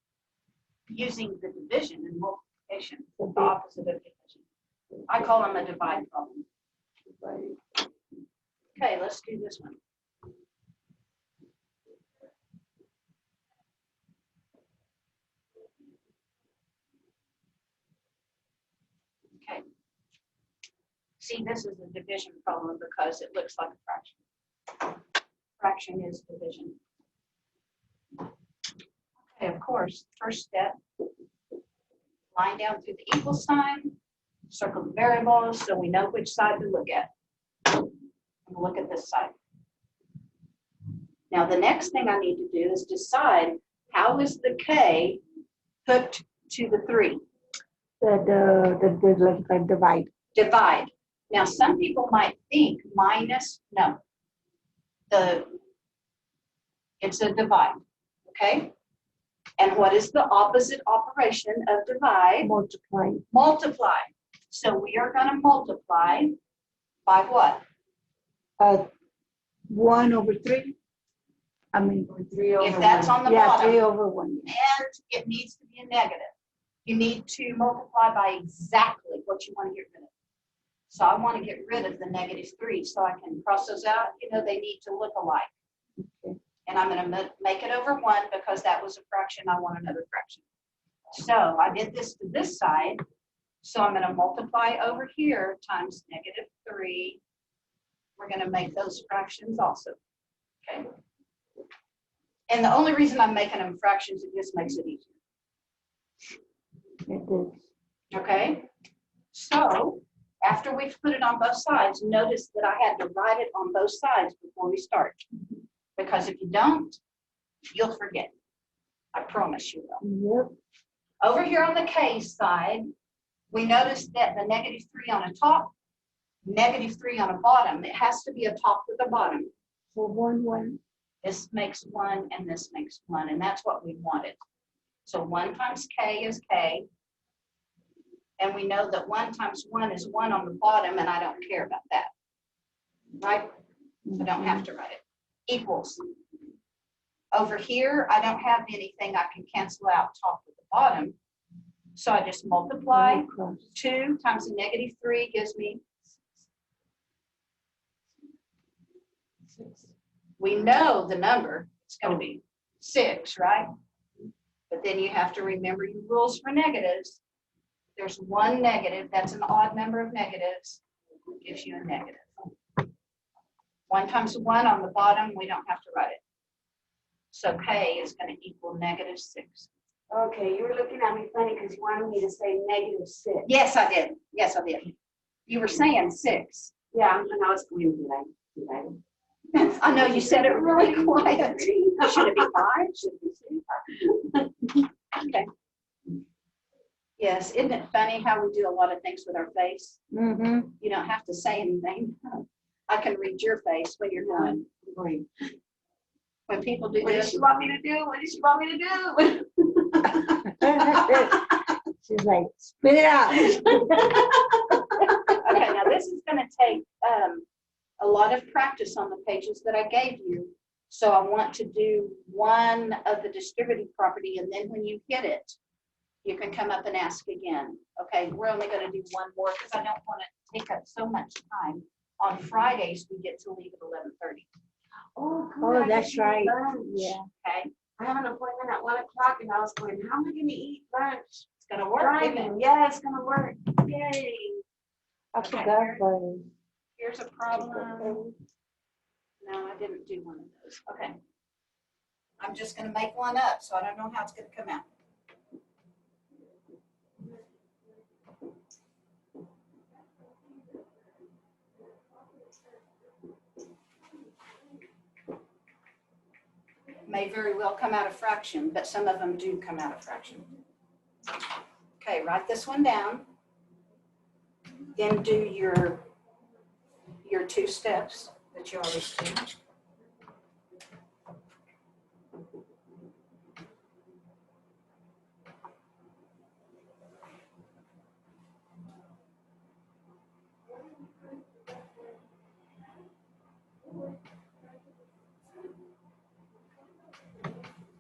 using the division and multiplication, the opposite of division. I call them a divide problem. Divide. Okay, let's do this one. Okay. See, this is a division problem because it looks like a fraction. Fraction is division. Okay, of course, first step, line down through the equal sign, circle the variables so we know which side to look at. And look at this side. Now, the next thing I need to do is decide how is the K hooked to the 3. The divide. Divide. Now, some people might think it's a divide, okay? And what is the opposite operation of divide? Multiply. Multiply. So we are going to multiply by what? 1 over 3. I mean, 3 over If that's 1. on the yeah, bottom, 3 over 1. and it needs to be a negative. You need to multiply by exactly what you want to get rid of. So I want to get rid of the -3 so I can cross those out. You know, they need to look alike. Okay. And I'm going to make it over 1 because that was a fraction. I want another fraction. So I did this to this side. So I'm going to multiply over here times -3. We're going to make those fractions also. Okay. And the only reason I'm making them fractions, it just makes it easier. It is. Okay. So after we've put it on both sides, notice that I had to write it on both sides before we start. Because if you don't, you'll forget. I promise you will. Yep. Over here on the K side, we noticed that the -3 on the top, -3 on the bottom, it has to be a top with a bottom. So 1, 1. This makes 1 and this makes 1, and that's what we wanted. So 1 times K is K. And we know that 1 times 1 is 1 on the bottom, and I don't care about that. Right? I don't have to write it. Equals. Over here, I don't have anything I can cancel out top with the bottom. So I just multiply 2 times a -3 gives me, we know the number, it's going to be 6, right? But then you have to remember your rules for negatives. There's one negative, that's an odd number of negatives, gives you a negative. 1 times 1 on the bottom, we don't have to write it. So K is going to equal -6. Okay, you were looking at me funny because you wanted me to say -6. Yes, I did. Yes, I did. You were saying 6. Yeah, and I was going, did I? I know you said it really quiet. Should it be 5? Should it be 6? Okay. Yes, isn't it funny how we do a lot of things with our face? Mm-hmm. You don't have to say anything. I can read your face when you're done. Great. When people do What does this. she want me to do? What does she want me to do? She's like, spit it out. Okay, now this is going to take a lot of practice on the pages that I gave you. So I want to do one of the distributive property, and then when you hit it, you can come up and ask again. Okay, we're only going to do one more because I don't want to take up so much time. On Fridays, we get to leave at 11:30. Oh, Oh, that's right. Yeah. Okay, I have an appointment at 1 o'clock and I was going, how am I going to eat lunch? it's going to work. Isn't it? Driving. Yeah, it's going to work. Yay. I forgot about it. Here's a problem. No, I didn't do one of those. Okay. I'm just going to make one up, so I don't know how it's going to come out. May very well come out of fraction, but some of them do come out of fraction. Okay, write this one down. Then do your 2 steps that you always do.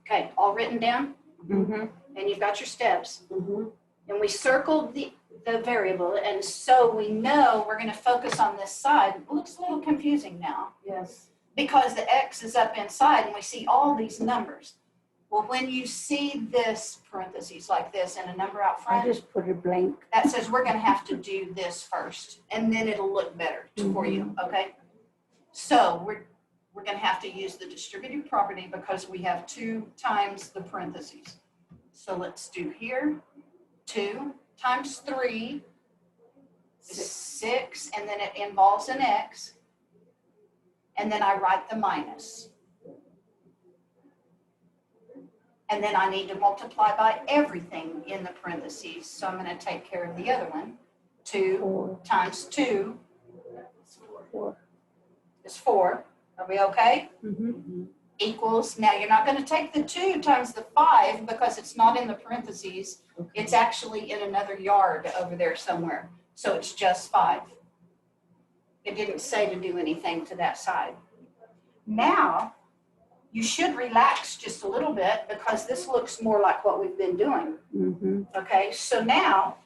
Okay, all written down? Mm-hmm. And you've got your steps. Mm-hmm. And we circled the variable, and so we know we're going to focus on this side. It looks a little confusing now Yes. because the X is up inside and we see all these numbers. Well, when you see this parentheses like this and a number out I front, just put it blank. that says we're going to have to do this first, and then it'll look better for you, okay? So we're going to have to use the distributive property because we have 2 times the parentheses. So let's do here, 2 times 3 is 6, and then it involves an X, and then I write the minus. And then I need to multiply by everything in the parentheses, so I'm going to take care of the other one. 2 4. times 2 4. is 4. Are we okay? Mm-hmm. Equals, now you're not going to take the 2 times the 5 because it's not in the parentheses. It's actually in another yard over there somewhere. So it's just 5. It didn't say to do anything to that side. Now, you should relax just a little bit because this looks more like what we've been doing. Mm-hmm. Okay, so now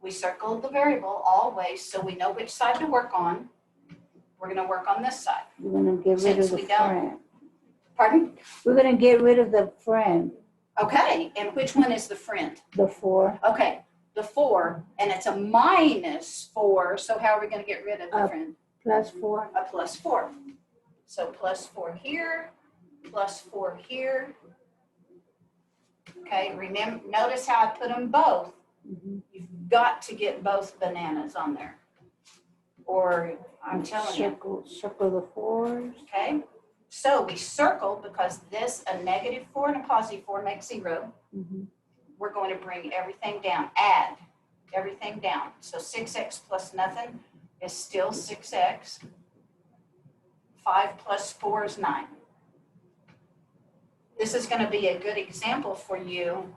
we circled the variable always so we know which side to work on. We're going to work on this side. We're gonna get rid of Since the we don't- friend. Pardon? We're gonna get rid of the friend, Okay, and which one is the friend? the 4. Okay, the 4, and it's a -4, so how are we going to get rid of the Up. friend? Plus 4. A +4. So +4 here, +4 here. Okay, remember, notice how I put them both. Mm-hmm. You've got to get both bananas on there. Or I'm telling you, Circle the 4s. okay? So we circle because this, a -4 and a +4 makes 0. Mm-hmm. We're going to bring everything down, add everything down. So 6x plus nothing is still 6x. 5 plus 4 is 9. This is going to be a good example for you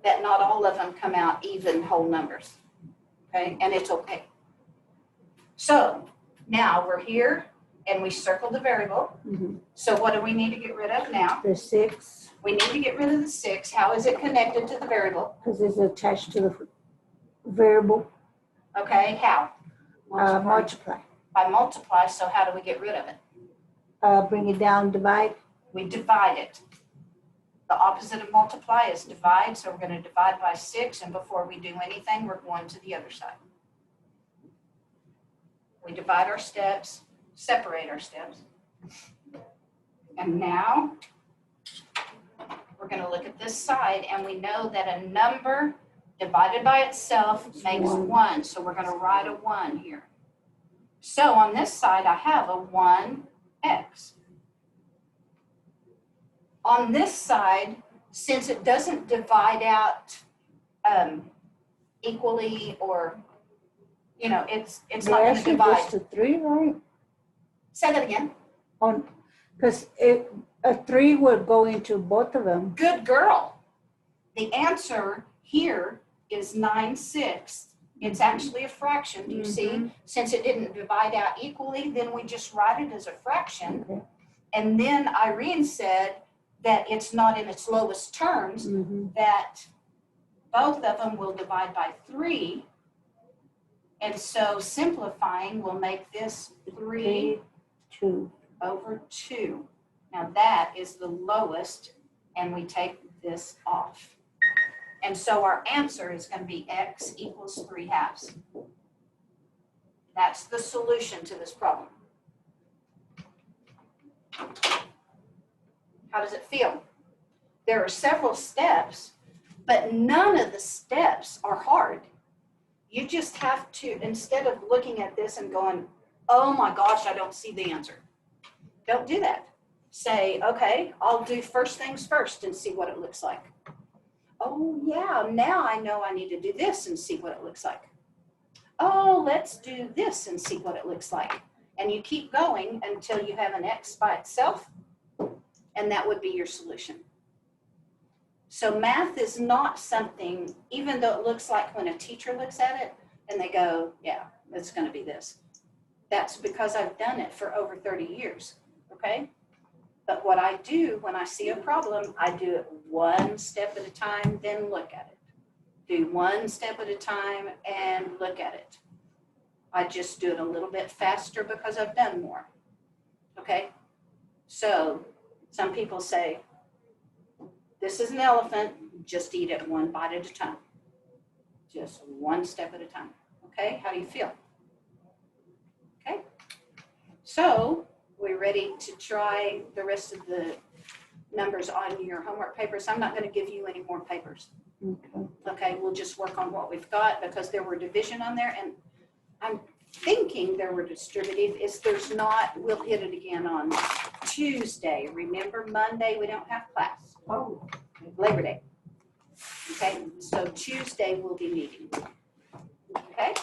that not all of them come out even whole numbers. Okay, and it's okay. So Now, we're here, and we circled the variable. Mhm. So what do we need to get rid of now? The 6, We need to get rid of the 6. How is it connected to the variable? because it's attached to the variable, Okay, how? multiply. By multiply, so how do we get rid of it? Bring it down, divide. We divide it. The opposite of multiply is divide, so we're going to divide by 6, and before we do anything, we're going to the other side. We divide our steps, separate our steps. And now, we're going to look at this side, and we know that a number divided by itself makes 1, so we're going to write a 1 here. So on this side, I have a 1x. On this side, since it doesn't divide out equally, or, you know, it's not going to Actually, divide. just a 3, right? Say that again. Because a 3 would go into both of them. Good girl. The answer here is 9/6. It's actually a fraction. Do you see? Since it didn't divide out equally, then we just write it as a fraction. Okay. And then Irene said that it's not in its lowest terms, that both of them will divide by 3. And so simplifying will make this 3 2. over 2. Now that is the lowest, and we take this off. And so our answer is going to be x equals 3/2. That's the solution to this problem. How does it feel? There are several steps, but none of the steps are hard. You just have to, instead of looking at this and going, oh my gosh, I don't see the answer. Don't do that. Say, okay, I'll do first things first and see what it looks like. Oh yeah, now I know I need to do this and see what it looks like. Oh, let's do this and see what it looks like. And you keep going until you have an x by itself, and that would be your solution. So math is not something, even though it looks like when a teacher looks at it and they go, yeah, it's going to be this. That's because I've done it for over 30 years, okay? But what I do when I see a problem, I do it one step at a time, then look at it. Do one step at a time and look at it. I just do it a little bit faster because I've done more, okay? So some people say, this is an elephant, just eat it one bite at a time. Just one step at a time, okay? How do you feel? Okay? So, we're ready to try the rest of the numbers on your homework papers. I'm not going to give you any more papers. Okay, we'll just work on what we've got because there were division on there, and I'm thinking there were distributive. If there's not, we'll hit it again on Tuesday. Remember, Monday we don't have class. Oh, Labor Day. Okay, so Tuesday we'll be meeting. Okay.